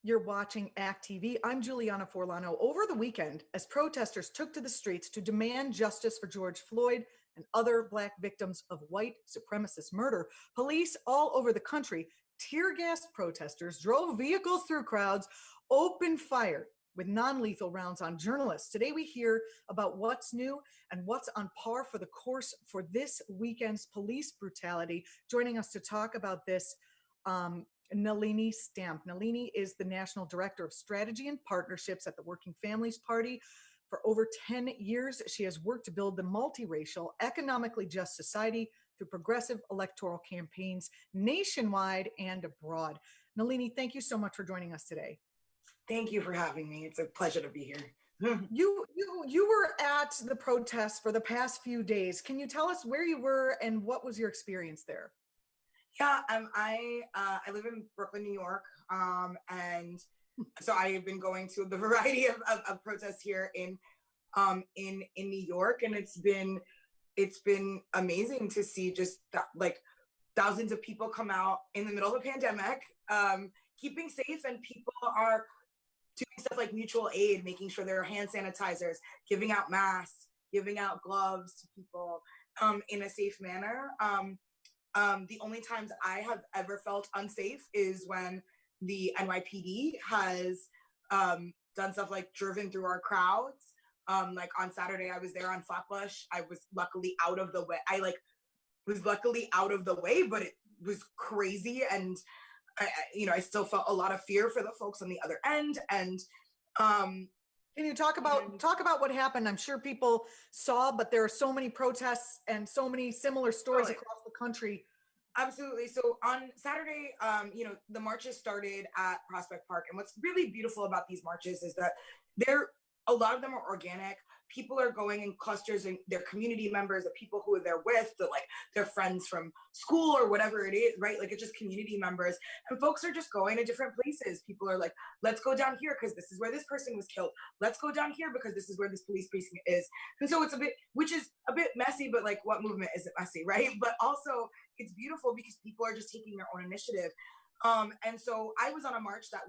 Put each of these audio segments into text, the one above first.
You're watching ACT.tv. I'm Julianna Forlano. Over the weekend, as protesters took to the streets to demand justice for George Floyd and other Black victims of white supremacist murder, police all over the country tear-gassed protesters, drove vehicles through crowds, opened fire with non-lethal rounds on journalists. Today we hear about what's new and what's on par for the course for this weekend's police brutality. Joining us to talk about this, Nelini Stamp. Nelini is the National Director of Strategy and Partnerships at the Working Families Party. For over 10 years, she has worked to build the multiracial, economically just society through progressive electoral campaigns nationwide and abroad. Nelini, thank you so much for joining us today. Thank you for having me. It's a pleasure to be here. You were at the protests for the past few days. Can you tell us where you were and what was your experience there? Yeah, I live in Brooklyn, New York, and so I have been going to the variety of protests here in New York, and it's been amazing to see just like thousands of people come out in the middle of a pandemic, keeping safe, and people are doing stuff like mutual aid, making sure there are hand sanitizers, giving out masks, giving out gloves to people in a safe manner. The only times I have ever felt unsafe is when the NYPD has done stuff like driven through our crowds. Like on Saturday, I was there on Flatbush. I was luckily out of the way. Was luckily out of the way, but it was crazy, and I still felt a lot of fear for the folks on the other end. And can you talk about what happened? I'm sure people saw, but there are so many protests and so many similar stories across the country. Absolutely. So on Saturday, the marches started at Prospect Park. And what's really beautiful about these marches is that a lot of them are organic. People are going in clusters, and their community members, the people who are there with, their friends from school or whatever it is, right? Like, it's just community members, and folks are just going to different places. People are like, let's go down here because this is where this person was killed. Let's go down here because this is where this police precinct is. And so which is a bit messy, but like, what movement isn't messy, right? But also it's beautiful because people are just taking their own initiative. And so I was on a march that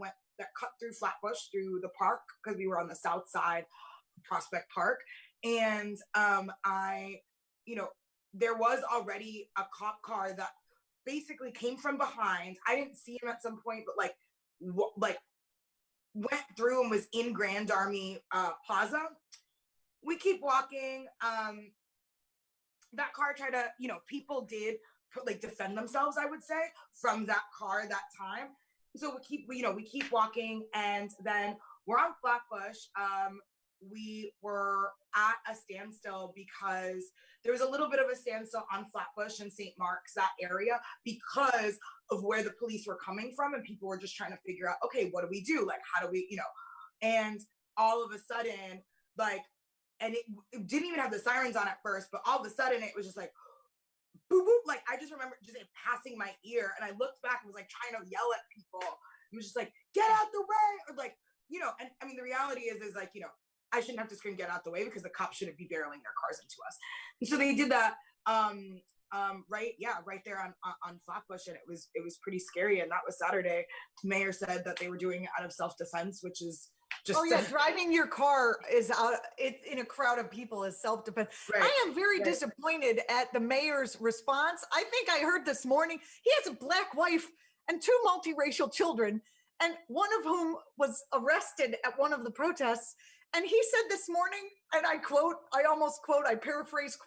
cut through Flatbush, through the park, because we were on the south side of Prospect Park. And there was already a cop car that basically came from behind. I didn't see him at some point, but went through and was in Grand Army Plaza. We keep walking. That car tried to, people did defend themselves, I would say, from that car that time. So we keep walking, and then we're on Flatbush. We were at a standstill because there was a little bit of a standstill on Flatbush and St. Mark's, that area, because of where the police were coming from, and people were just trying to figure out, okay, what do we do? Like, how do we, and all of a sudden, and it didn't even have the sirens on at first, but all of a sudden it was just like, boop, boop. Like, I just remember just passing my ear, and I looked back and was like trying to yell at people. It was just like, get out the way, or and I mean, the reality is I shouldn't have to scream, get out the way, because the cops shouldn't be barreling their cars into us. And so they did that, right there on Flatbush, and it was pretty scary. And that was Saturday. The mayor said that they were doing it out of self-defense, which is just driving your car is in a crowd of people is self-defense. Right. I am very disappointed at the mayor's response. I think I heard this morning he has a Black wife and 2 multiracial children, and one of whom was arrested at one of the protests. And he said this morning, and I paraphrase,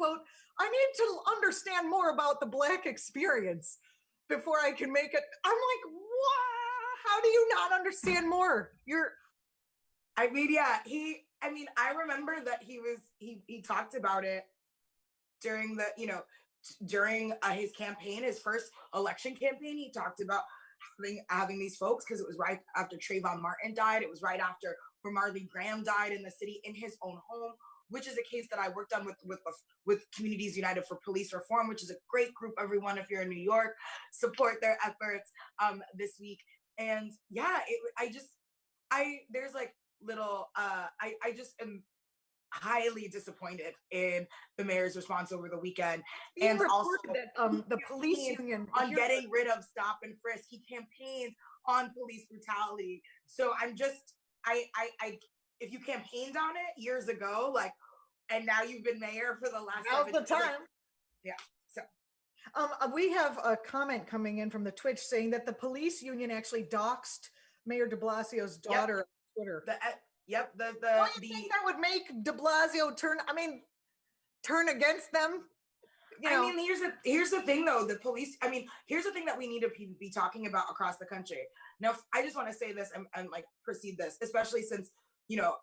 I need to understand more about the Black experience before I can make it. I'm like, what? How do you not understand more? I remember that he talked about it during his campaign, his first election campaign. He talked about having these folks, because it was right after Trayvon Martin died. It was right after Marley Graham died in the city, in his own home, which is a case that I worked on with Communities United for Police Reform, which is a great group. Everyone, if you're in New York, support their efforts this week. And yeah, I just am highly disappointed in the mayor's response over the weekend. And also that the police union on getting rid of stop and frisk. He campaigns on police brutality. So I'm just, I if you campaigned on it years ago, like, and now you've been mayor for the last Now's 7 the years, time. like, yeah. So We have a comment coming in from the Twitch saying that the police union actually doxed Mayor de Blasio's daughter on Twitter. Yep. Don't you think that would make de Blasio turn against them? I mean, here's the thing though, the police, I mean, here's the thing that we need to be talking about across the country. Now, I just want to say this and like proceed this, especially since,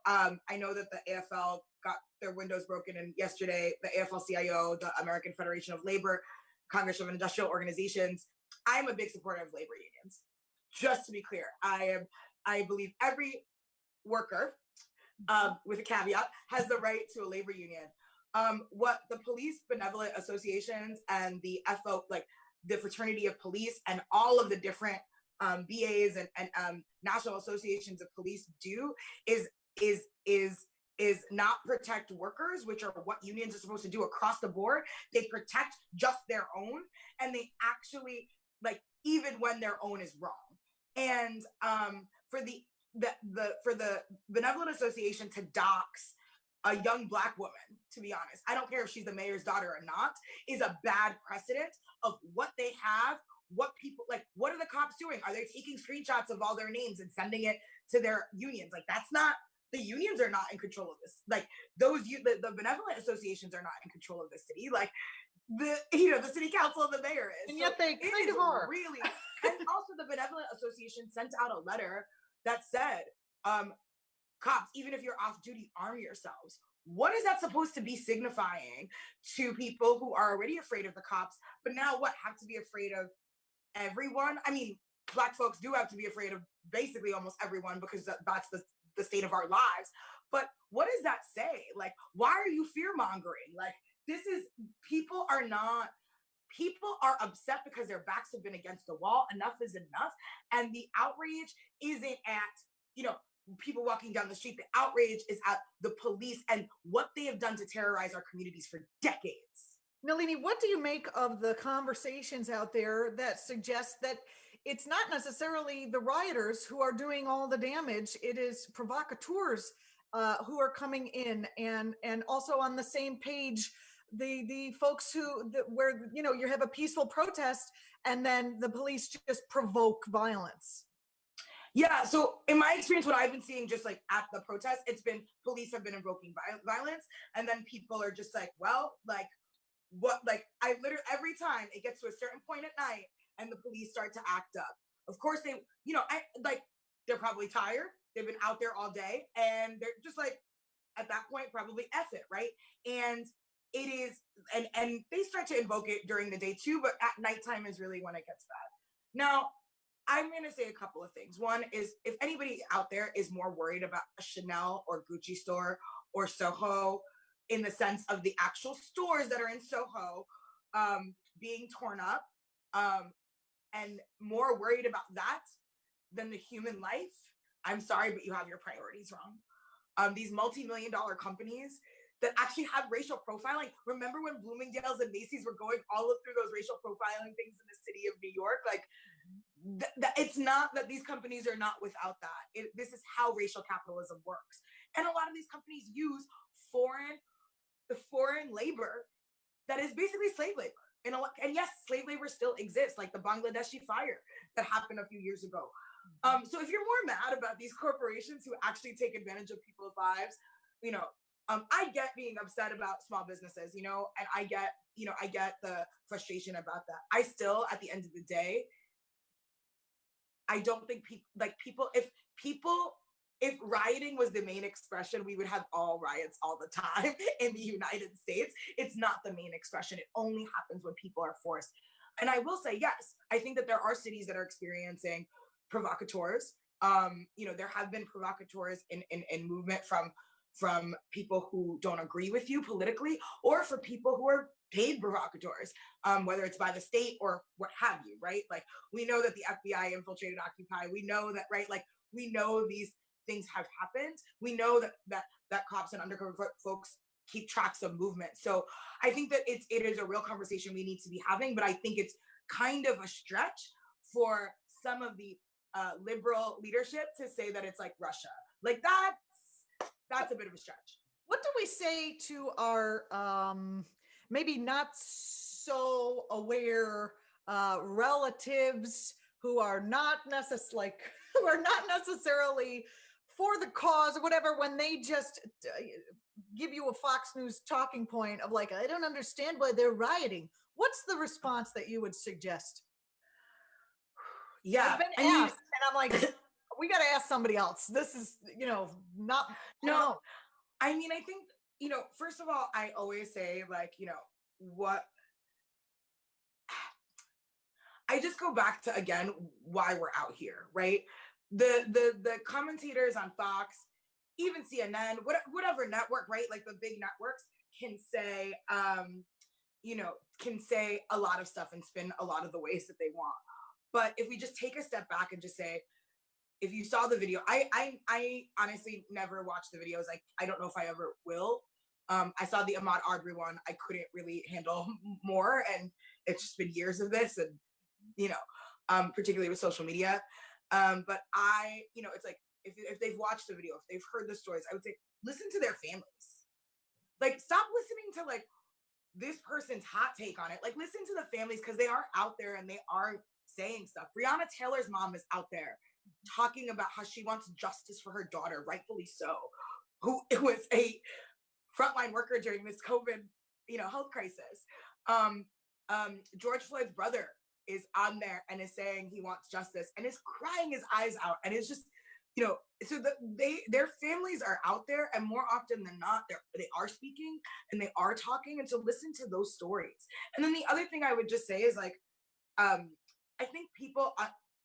I know that the AFL got their windows broken in yesterday, the AFL-CIO, the American Federation of Labor, Congress of Industrial Organizations. I'm a big supporter of labor unions. Just to be clear, I believe every worker, with a caveat, has the right to a labor union. What the police benevolent associations and the FO, like the fraternity of police and all of the different BAs and national associations of police do is not protect workers, which are what unions are supposed to do across the board. They protect just their own, and they actually, like, even when their own is wrong. And for the benevolent association to dox a young Black woman, to be honest, I don't care if she's the mayor's daughter or not, is a bad precedent of what they have, what people, like, what are the cops doing? Are they taking screenshots of all their names and sending it to their unions? Like, that's not, the unions are not in control of this. Like, the benevolent associations are not in control of the city. Like, the city council and the mayor is. And yet they kind of are. Really, and also the benevolent association sent out a letter that said, cops, even if you're off duty, arm yourselves. What is that supposed to be signifying to people who are already afraid of the cops, but now what, have to be afraid of everyone? I mean, Black folks do have to be afraid of basically almost everyone because that's the state of our lives. But what does that say? Like, why are you fear mongering? Like, people are upset because their backs have been against the wall. Enough is enough. And the outrage isn't at, people walking down the street. The outrage is at the police and what they have done to terrorize our communities for decades. Nelini, what do you make of the conversations out there that suggest that it's not necessarily the rioters who are doing all the damage? It is provocateurs who are coming in, and also on the same page, the folks where you have a peaceful protest and then the police just provoke violence. Yeah, so in my experience, what I've been seeing just like at the protest, it's been police have been invoking violence, and then people are just like, well, like, what, like, I literally, every time it gets to a certain point at night and the police start to act up. Of course they're probably tired. They've been out there all day and they're just like, at that point, probably F it, right? And it is, and they start to invoke it during the day too, but at nighttime is really when it gets bad. Now, I'm going to say a couple of things. One is, if anybody out there is more worried about a Chanel or Gucci store or Soho, in the sense of the actual stores that are in Soho being torn up, and more worried about that than the human life, I'm sorry, but you have your priorities wrong. These multi-million-dollar companies that actually have racial profiling. Remember when Bloomingdale's and Macy's were going all through those racial profiling things in the city of New York? Like, it's not that these companies are not without that. This is how racial capitalism works. And a lot of these companies use the foreign labor that is basically slave labor. And yes, slave labor still exists, like the Bangladeshi fire that happened a few years ago. So if you're more mad about these corporations who actually take advantage of people's lives, I get being upset about small businesses, and I get the frustration about that. I still, at the end of the day, I don't think if rioting was the main expression, we would have all riots all the time in the United States. It's not the main expression. It only happens when people are forced. And I will say, yes, I think that there are cities that are experiencing provocateurs. There have been provocateurs in movement from people who don't agree with you politically, or for people who are paid provocateurs, whether it's by the state or what have you, right? Like, we know that the FBI infiltrated Occupy. We know that, right? Like, we know these things have happened. We know that cops and undercover folks keep tracks of movement. So I think that it is a real conversation we need to be having, but I think it's kind of a stretch for some of the liberal leadership to say that it's like Russia. Like that's a bit of a stretch. What do we say to our maybe not so aware relatives who are not who are not necessarily for the cause or whatever, when they just give you a Fox News talking point of like, I don't understand why they're rioting? What's the response that you would suggest? Yeah, I've been asked, and I'm like, we got to ask somebody else. This is, not. No, I mean, I think, first of all, I always say, like, what I just go back to, again, why we're out here, right? The commentators on Fox, even CNN, whatever network, right? Like the big networks can say, can say a lot of stuff and spin a lot of the ways that they want. But if we just take a step back and just say, if you saw the video, I honestly never watched the videos. Like, I don't know if I ever will. I saw the Ahmaud Arbery one. I couldn't really handle more, and it's just been years of this, and particularly with social media. But it's like if they've watched the video, if they've heard the stories, I would say listen to their families. Like, stop listening to like this person's hot take on it. Like, listen to the families, because they are out there and they are saying stuff. Breonna Taylor's mom is out there talking about how she wants justice for her daughter, rightfully so, who was a frontline worker during this COVID, health crisis. George Floyd's brother is on there and is saying he wants justice and is crying his eyes out. And it's just, so their families are out there, and more often than not, they are speaking and they are talking. And so listen to those stories. And then the other thing I would just say is like, I think people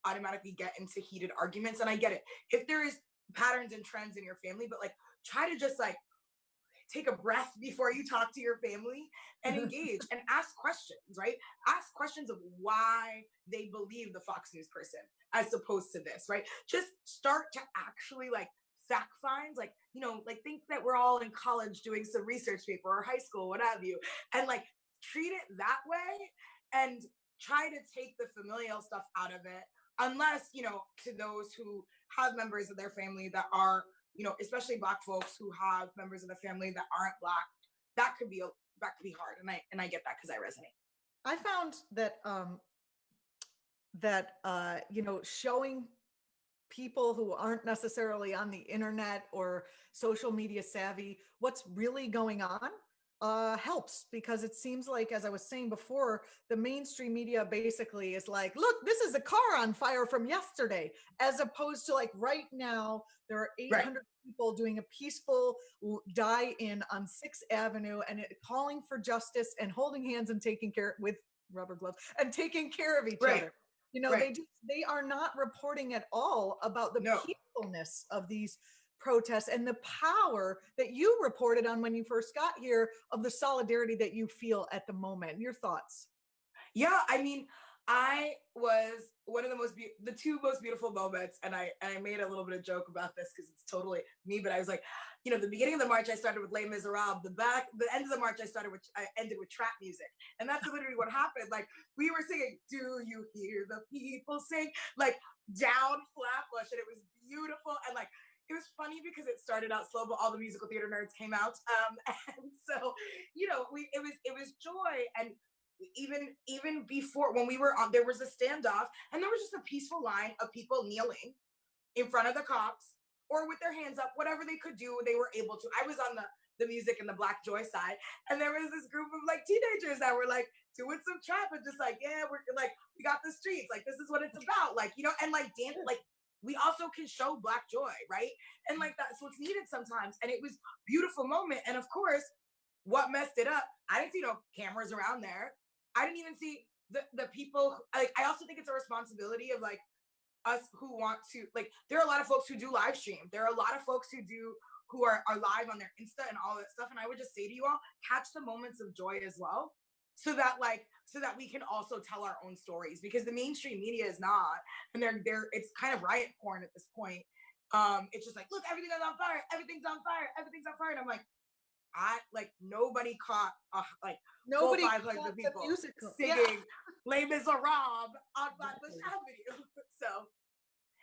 automatically get into heated arguments, and I get it. If there is patterns and trends in your family, but like, try to just like take a breath before you talk to your family and engage and ask questions, right? Ask questions of why they believe the Fox News person as opposed to this, right? Just start to actually like fact finds, like, like think that we're all in college doing some research paper or high school, what have you, and like treat it that way and try to take the familial stuff out of it. Unless, to those who have members of their family that are, especially Black folks who have members of the family that aren't Black, that could be hard. And I get that because I resonate. I found that showing people who aren't necessarily on the internet or social media savvy what's really going on helps, because it seems like, as I was saying before, the mainstream media basically is like, look, this is a car on fire from yesterday, as opposed to like right now there are 800 people doing a peaceful die-in on 6th Avenue and calling for justice and holding hands and taking care with rubber gloves and taking care of each other. They are not reporting at all about the peacefulness of these protests and the power that you reported on when you first got here, of the solidarity that you feel at the moment. Your thoughts? Yeah, I mean, I was one of the two most beautiful moments, and I made a little bit of joke about this because it's totally me, but I was like, the beginning of the march I started with Les Miserables, the end of the march I ended with trap music, and that's literally what happened. Like, we were singing, "Do you hear the people sing?" like down Flatbush, and it was beautiful, and like, it was funny because it started out slow, but all the musical theater nerds came out, and so it was joy. And even before, when we were on, there was a standoff, and there was just a peaceful line of people kneeling in front of the cops or with their hands up, whatever they could do, they were able to. I was on the music and the Black Joy side, and there was this group of like teenagers that were like doing some trap and just like, yeah, we're like, we got the streets, like this is what it's about, like, and like dance, like we also can show Black joy, right? And like that's what's needed sometimes. And it was a beautiful moment. And of course, what messed it up, I didn't see no cameras around there. I didn't even see the people. Like, I also think it's a responsibility of like us who want to, like, there are a lot of folks who do live stream. There are a lot of folks who are live on their Insta and all that stuff. And I would just say to you all, catch the moments of joy as well. So that we can also tell our own stories, because the mainstream media is not, and it's kind of riot porn at this point. It's just like, look, everything's on fire, everything's on fire, everything's on fire. And I'm like, nobody caught nobody 500 people singing Les Miserables on Flatbush Avenue. So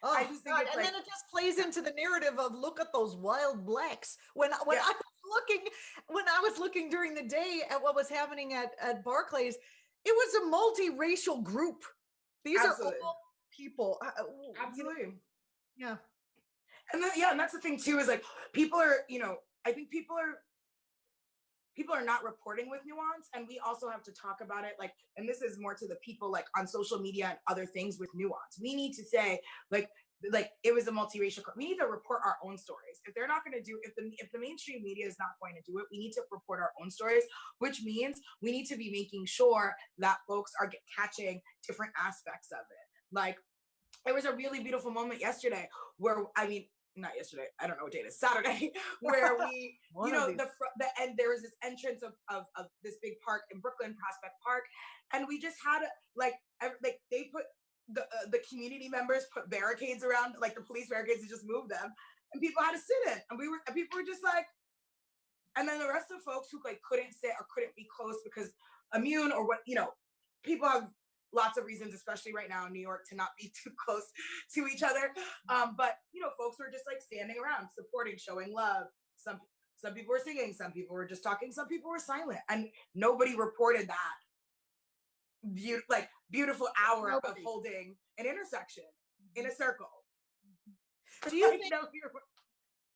I Oh just think God! it's And like, then it just plays into the narrative of look at those wild blacks. When yeah, I was looking during the day at what was happening at Barclays, it was a multiracial group. These are absolutely, all people. absolutely. Yeah. And then, yeah, and that's the thing too, is like people are, I think people are not reporting with nuance, and we also have to talk about it like, and this is more to the people like on social media and other things with nuance. We need to say like it was a multiracial. We need to report our own stories. If they're not going to do, if the mainstream media is not going to do it, we need to report our own stories, which means we need to be making sure that folks are catching different aspects of it. Like, it was a really beautiful moment yesterday where, I mean, not yesterday, I don't know what day it is, Saturday, where we, and there was this entrance of this big park in Brooklyn, Prospect Park, and we just had like they put the community members put barricades around, like the police barricades, and just moved them, and people had to sit in, and people were just like, and then the rest of the folks who like couldn't sit or couldn't be close because immune or what, people have lots of reasons, especially right now in New York, to not be too close to each other. But folks were just like standing around, supporting, showing love. Some people were singing, some people were just talking, some people were silent, and nobody reported that beautiful hour of holding an intersection in a circle. Do you think?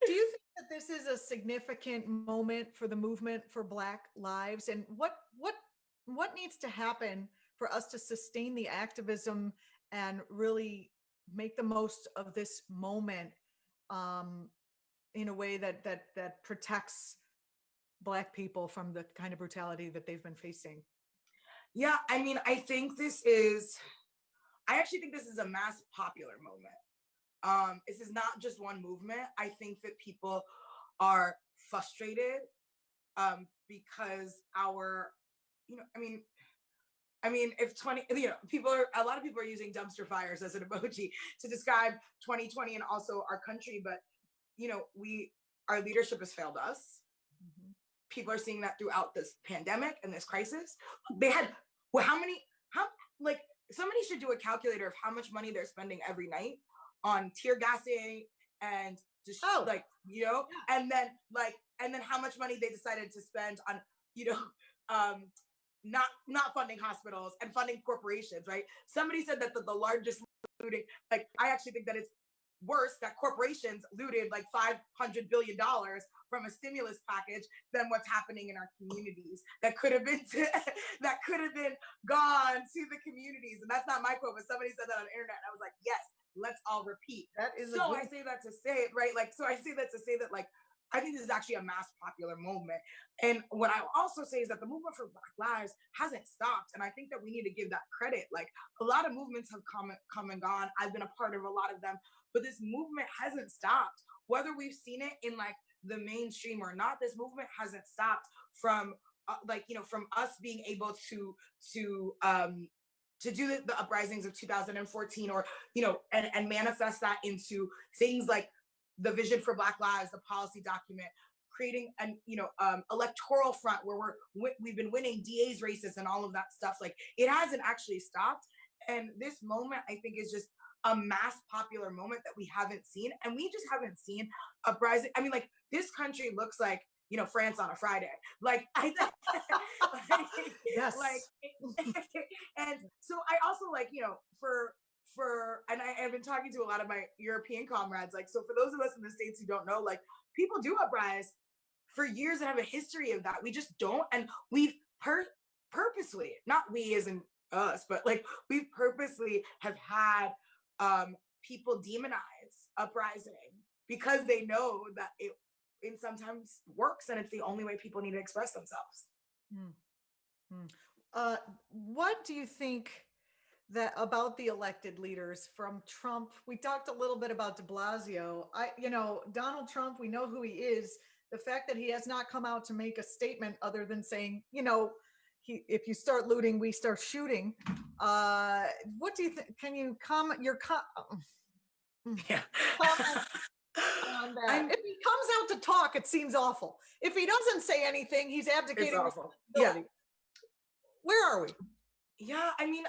Do you think that this is a significant moment for the movement for Black lives, and what needs to happen for us to sustain the activism and really make the most of this moment in a way that protects Black people from the kind of brutality that they've been facing? Yeah, I mean, I actually think this is a mass popular moment. This is not just one movement. I think that people are frustrated because if a lot of people are using dumpster fires as an emoji to describe 2020 and also our country, but our leadership has failed us. Mm-hmm. People are seeing that throughout this pandemic and this crisis. They had, somebody should do a calculator of how much money they're spending every night on tear gassing and just and then how much money they decided to spend on, not funding hospitals and funding corporations, right? Somebody said that the largest looting, I actually think that it's worse that corporations looted like $500 billion from a stimulus package than what's happening in our communities that could have been gone to the communities. And that's not my quote, but somebody said that on the internet, and I was like, yes, let's all repeat. That is I say that to say it, right? I say that to say that I think this is actually a mass popular moment. And what I also say is that the movement for Black lives hasn't stopped. And I think that we need to give that credit. A lot of movements have come and gone. I've been a part of a lot of them, but this movement hasn't stopped. Whether we've seen it in the mainstream or not, this movement hasn't stopped from from us being able to do the uprisings of 2014, or and manifest that into things like the Vision for Black Lives, the policy document, creating an electoral front where we've been winning DA's races and all of that stuff. It hasn't actually stopped, and this moment I think is just a mass popular moment that we haven't seen, and we just haven't seen uprising. I mean, this country looks like France on a Friday. Yes. And so I also and I have been talking to a lot of my European comrades. So for those of us in the States who don't know, people do uprise for years and have a history of that. We just don't, and we've purposely, not we as in us, but we purposely have had people demonize uprising because they know that it sometimes works, and it's the only way people need to express themselves. What do you think that about the elected leaders from Trump? We talked a little bit about de Blasio. Donald Trump, we know who he is. The fact that he has not come out to make a statement other than saying, if you start looting, we start shooting. What do you think? Can you comment comment on that? If he comes out to talk, it seems awful. If he doesn't say anything, he's abdicating responsibility. Yeah. Where are we? Yeah, I mean,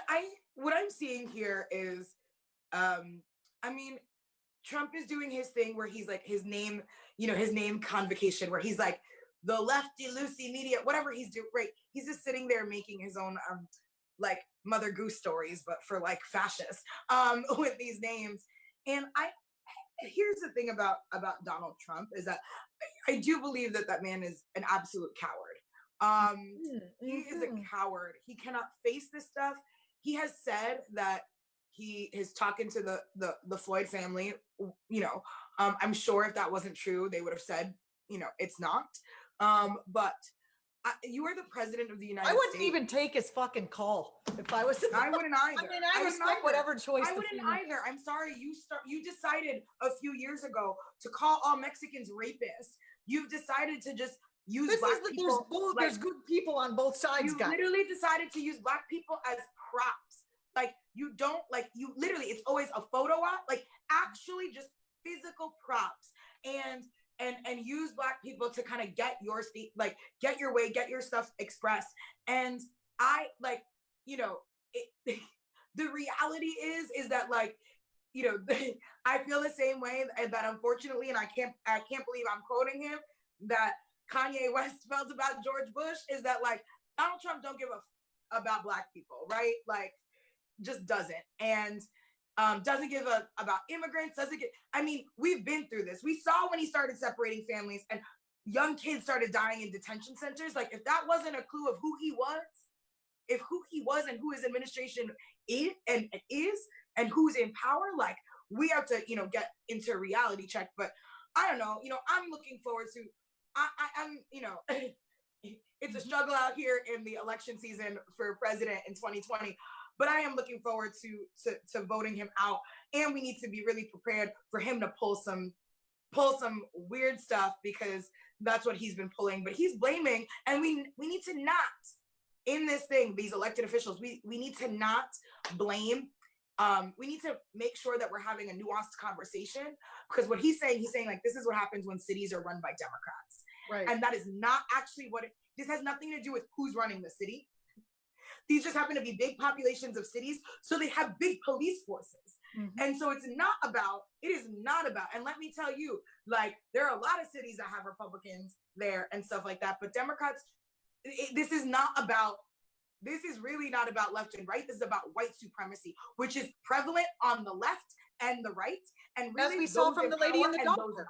what I'm seeing here is, Trump is doing his thing where he's like his name, his name convocation, where he's like the lefty loosey media, whatever he's doing, right? He's just sitting there making his own like Mother Goose stories, but for like fascists with these names. And here's the thing about Donald Trump is that I do believe that that man is an absolute coward. He is a coward. He cannot face this stuff. He has said that he is talking to the Floyd family. I'm sure if that wasn't true, they would have said, it's not. But you are the president of the United States. I wouldn't even take his fucking call if I was. I wouldn't either. I mean, I respect whatever choice. I wouldn't either. I'm sorry. You decided a few years ago to call all Mexicans rapists. You've decided to just use black people. There's good people on both sides. You literally decided to use black people as props. Like you don't you literally. It's always a photo op. Like actually just physical props and use black people to kind of get your speak, like get your way, get your stuff expressed. And I the reality is that I feel the same way that unfortunately, and I can't believe I'm quoting him, that Kanye West felt about George Bush, is that like Donald Trump don't give a about black people, right? Like just doesn't. And doesn't give a about immigrants, we've been through this. We saw when he started separating families and young kids started dying in detention centers. Like if that wasn't a clue of who he was and who his administration is and who's in power, like we have to, get into a reality check. But I don't know, I'm looking forward to, I'm it's a struggle out here in the election season for president in 2020. But I am looking forward to voting him out, and we need to be really prepared for him to pull some weird stuff, because that's what he's been pulling. But he's blaming, and we need to not, in this thing, these elected officials, we need to not blame. We need to make sure that we're having a nuanced conversation, because what he's saying like this is what happens when cities are run by Democrats, right? And that is not actually this has nothing to do with who's running the city. These just happen to be big populations of cities, so they have big police forces. Mm-hmm. And so it is not about, and let me tell you, like, there are a lot of cities that have Republicans there and stuff like that, but Democrats, this is really not about left and right. This is about white supremacy, which is prevalent on the left and the right. And really, as we saw from the lady in the dog park.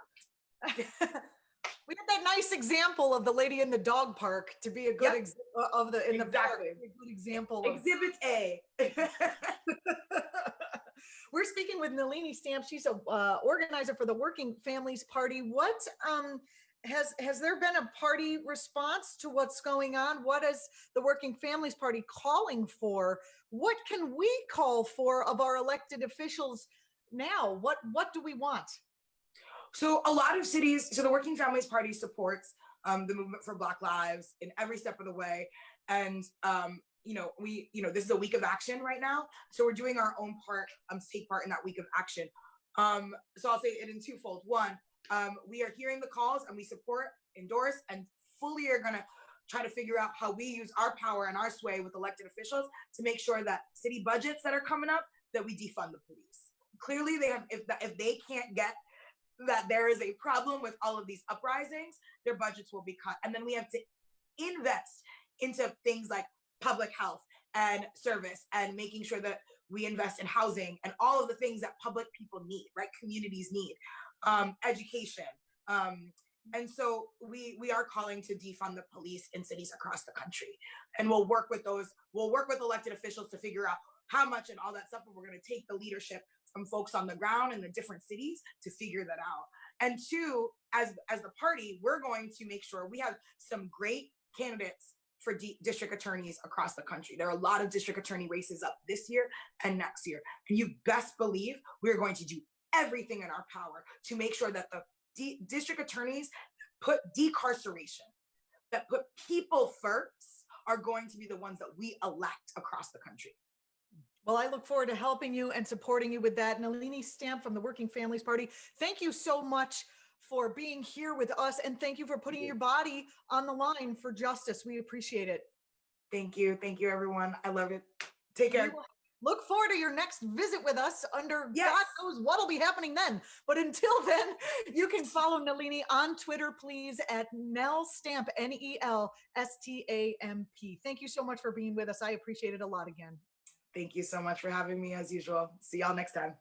We had that nice example of the lady in the dog park to be a good good example. Exhibit A. We're speaking with Nelini Stamp. She's a organizer for the Working Families Party. What has there been a party response to what's going on? What is the Working Families Party calling for? What can we call for of our elected officials now? What do we want? So a lot of cities, the Working Families Party supports the movement for Black Lives in every step of the way. And, this is a week of action right now. So we're doing our own part to take part in that week of action. So I'll say it in twofold. One, we are hearing the calls and we support, endorse, and fully are going to try to figure out how we use our power and our sway with elected officials to make sure that city budgets that are coming up, that we defund the police. Clearly, they have, if they can't get that there is a problem with all of these uprisings, their budgets will be cut. And then we have to invest into things like public health and service and making sure that we invest in housing and all of the things that public people need, right? Communities need, education. And so we are calling to defund the police in cities across the country. And we'll work with elected officials to figure out how much and all that stuff, but we're going to take the leadership from folks on the ground in the different cities to figure that out. And two, as the party, we're going to make sure we have some great candidates for district attorneys across the country. There are a lot of district attorney races up this year and next year. And you best believe we're going to do everything in our power to make sure that the district attorneys put decarceration, that put people first, are going to be the ones that we elect across the country. Well, I look forward to helping you and supporting you with that. Nelini Stamp from the Working Families Party, thank you so much for being here with us, and thank you for putting your body on the line for justice. We appreciate it. Thank you. Thank you, everyone. I love it. Take care. look forward to your next visit with us under Yes. God knows what'll be happening then. But until then, you can follow Nelini on Twitter, please, at Nel Stamp, NELSTAMP. Thank you so much for being with us. I appreciate it a lot again. Thank you so much for having me as usual. See y'all next time.